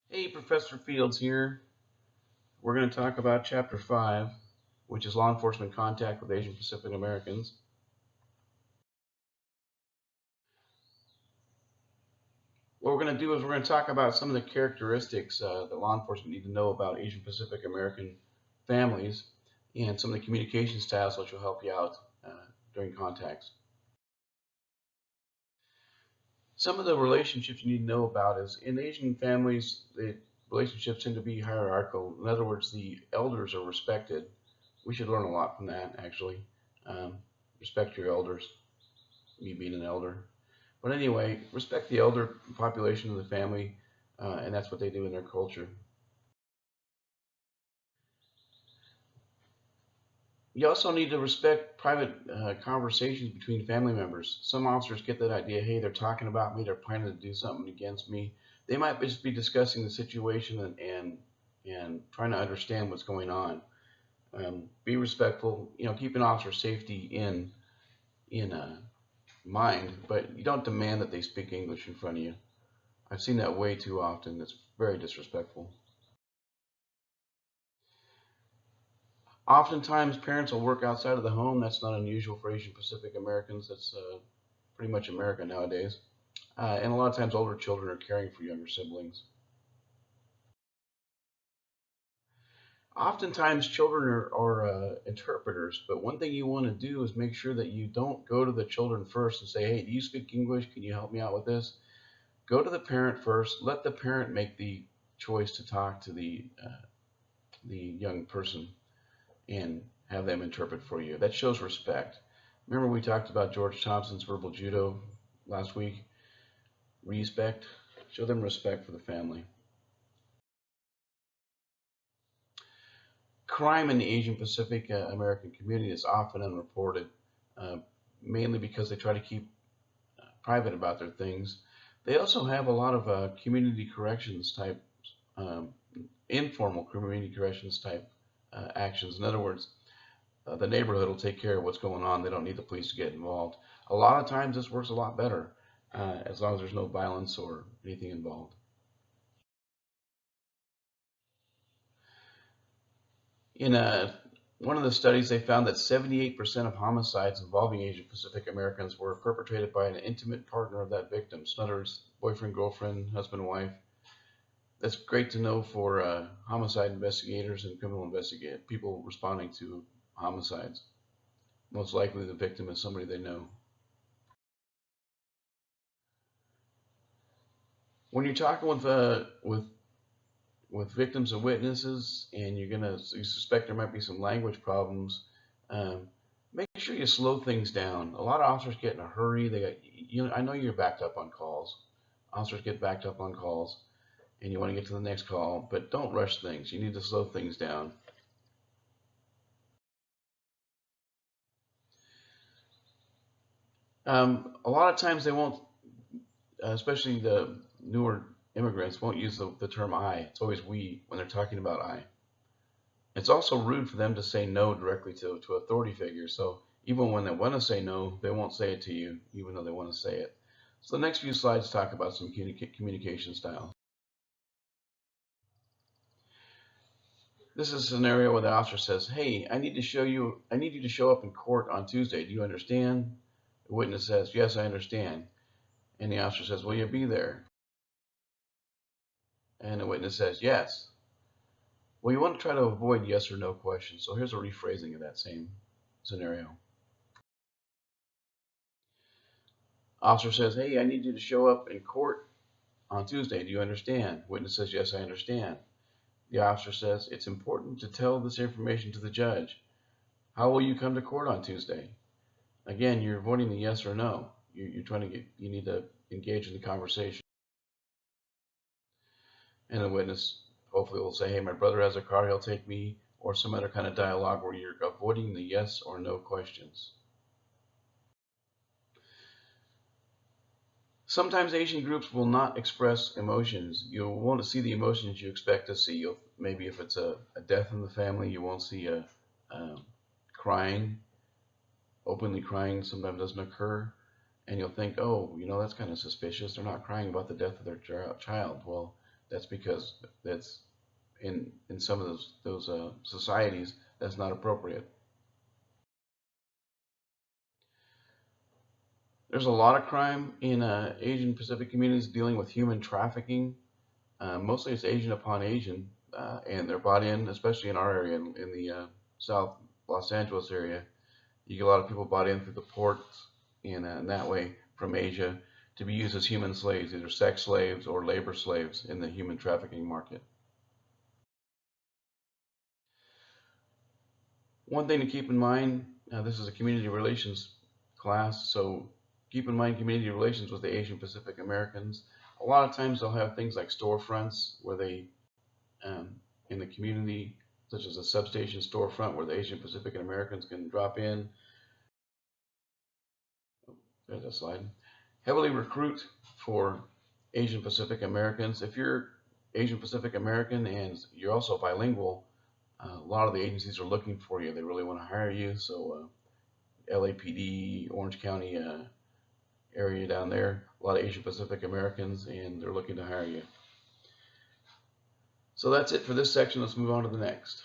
Hey, Professor Fields here. We're going to talk about Chapter 5, which is law enforcement contact with Asian Pacific Americans. What we're going to do is we're going to talk about some of the characteristics that law enforcement need to know about Asian Pacific American families and some of the communication styles which will help you out during contacts. Some of the relationships you need to know about is in Asian families, the relationships tend to be hierarchical. In other words, the elders are respected. We should learn a lot from that, actually. Um, Respect your elders, me being an elder. But anyway, respect the elder population of the family, and that's what they do in their culture. You also need to respect private conversations between family members. Some officers get that idea, hey, they're talking about me, they're planning to do something against me. They might just be discussing the situation and trying to understand what's going on. Be respectful. Keep an officer's safety in mind, but you don't demand that they speak English in front of you. I've seen that way too often. It's very disrespectful. Oftentimes, parents will work outside of the home. That's not unusual for Asian Pacific Americans. That's pretty much America nowadays. And a lot of times, older children are caring for younger siblings. Oftentimes, children are interpreters, but one thing you want to do is make sure that you don't go to the children first and say, hey, do you speak English? Can you help me out with this? Go to the parent first. Let the parent make the choice to talk to the young person and have them interpret for you. That shows respect. Remember, we talked about George Thompson's verbal judo last week? Respect. Show them respect for the family. Crime in the Asian Pacific American community is often unreported, uh, mainly because they try to keep private about their things. They also have a lot of community corrections type, um, informal community corrections type actions. In other words, the neighborhood will take care of what's going on. They don't need the police to get involved. A lot of times, this works a lot better as long as there's no violence or anything involved. In one of the studies, they found that 78% of homicides involving Asian Pacific Americans were perpetrated by an intimate partner of that victim. So, in other words, boyfriend, girlfriend, husband, wife. That's great to know for homicide investigators and criminal investigators, people responding to homicides. Most likely, the victim is somebody they know. When you're talking with victims and witnesses, and you suspect there might be some language problems, make sure you slow things down. A lot of officers get in a hurry. I know you're backed up on calls. Officers get backed up on calls, and you want to get to the next call, but don't rush things. You need to slow things down. A lot of times they won't, especially the newer immigrants, won't use the term I. It's always we when they're talking about I. It's also rude for them to say no directly to authority figures. So even when they want to say no, they won't say it to you, even though they want to say it. So the next few slides talk about some communication styles. This is a scenario where the officer says, "Hey, I need you to show up in court on Tuesday. Do you understand?" The witness says, "Yes, I understand." And the officer says, "Will you be there?" And the witness says, "Yes." Well, you want to try to avoid yes or no questions. So here's a rephrasing of that same scenario. Officer says, "Hey, I need you to show up in court on Tuesday. Do you understand?" Witness says, "Yes, I understand." The officer says, "It's important to tell this information to the judge. How will you come to court on Tuesday?" Again, you're avoiding the yes or no. You're trying to you need to engage in the conversation. And the witness hopefully will say, "Hey, my brother has a car. He'll take me," or some other kind of dialogue where you're avoiding the yes or no questions. Sometimes Asian groups will not express emotions. You won't see the emotions you expect to see. Maybe if it's a death in the family, you won't see a crying. Openly crying sometimes doesn't occur, and you'll think, oh, that's kind of suspicious. They're not crying about the death of their child. Well, That's because that's in some of those societies that's not appropriate. There's a lot of crime in Asian Pacific communities dealing with human trafficking. Mostly it's Asian upon Asian, and they're bought in, especially in our area, in the South Los Angeles area. You get a lot of people bought in through the ports in that way from Asia to be used as human slaves, either sex slaves or labor slaves in the human trafficking market. One thing to keep in mind, this is a community relations class, so keep in mind community relations with the Asian Pacific Americans. A lot of times they'll have things like storefronts where they, um, in the community, such as a substation storefront where the Asian Pacific Americans can drop in. There's a slide. Heavily recruit for Asian Pacific Americans. If you're Asian Pacific American and you're also bilingual, a lot of the agencies are looking for you. They really want to hire you. So LAPD, Orange County area down there, a lot of Asian Pacific Americans, and they're looking to hire you. So that's it for this section. Let's move on to the next.